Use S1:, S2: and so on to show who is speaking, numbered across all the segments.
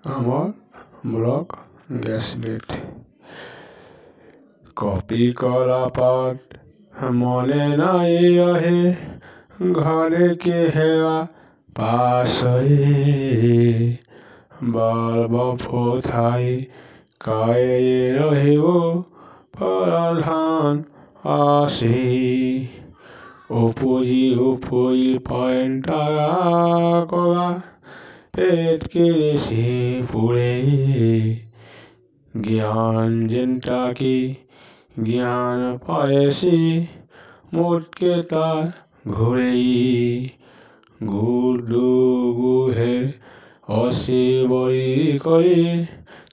S1: আমার block গ্যাসলেট copy করা পাঠ মনে নাই রহে ঘরে কে হেয়া পাশ হয়ে বারবফথাই কায়ে রহিব পরাধান আসি উপজি পয়েন্টারা করা পেট কেড়েছি পুড়ে জ্ঞান যেনটা কি জ্ঞান পায়েছি মোটকে তার ঘুরেই গুহে অশিবরি করে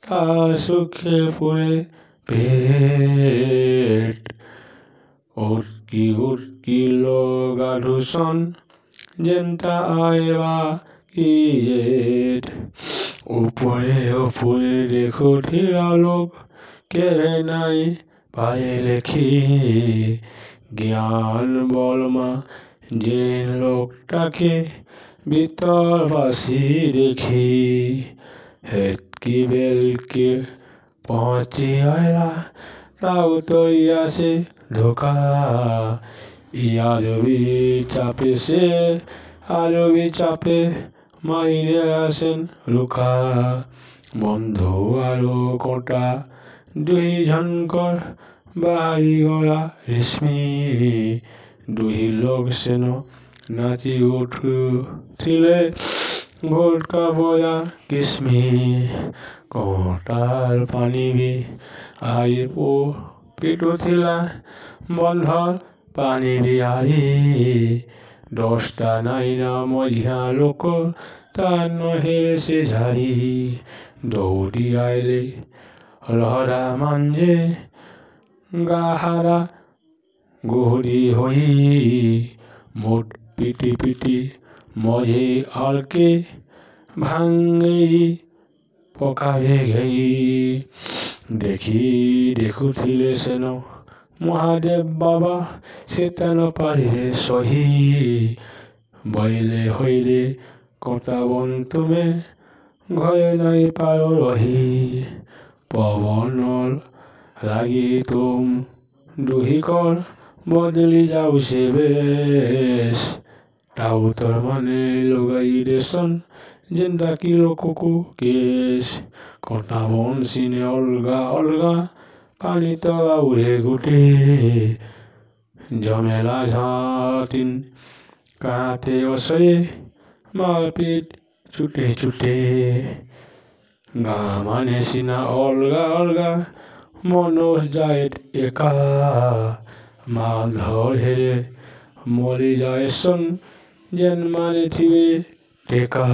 S1: তা সুখে পুড়ে পেট উটকি লোগাধূষণ যেনটা আইবা কি জেট উপরে দেখো ধীরা লোক কেবে নাই পায়ে লেখি জ্ঞান বলমা যে লোকটাকে ভিতরবাসী দেখি হেতকি বেলকে পৌঁছি আয়লা তাও তৈ আসে ধোকা আরবি চাপে মাইরে আসেন রুখা বন্ধু আরো কোটা দুই ঝনকর বাড়ি গড়া রেশমি দুই লোক সেন নাচি উঠিলে ভোটকা বয়া কিসমি কটার পানি বি আই পিটু থিলা বন্ধর পানি বিহারি 10টা নাইনা মঝিয়া লোক তার নহে সে ঝাড়ি দৌড়ি আইলে লহরা মাঞ্জে গাহারা গুহরি হই মোট পিটি মঝে আলকে ভাঙ্গেই পকায়ে ঘেই দেখুথিলে সেন মহাদেব বাবা সে তেন পারিলে সহি বইলে হইলে কথা বন তুমে ঘরে নাই পারো রহি পবনল লাগি তুম দুহিকর বদলি যাও সে বেশ তাও তোর মানে লোগাই রেশন যেনটা কি লোককু কেশ কটা বন সিনে অলগা পানি তলা উড়ে গুটে ঝমেলা ঝাঁটিন কাঁতে অসয়ে মারপিট ছুটে গা মানে সিনা অলগা মনোজ যায় একা মাল ধরে মরি যায় সন যেন মানে থিবে টেকা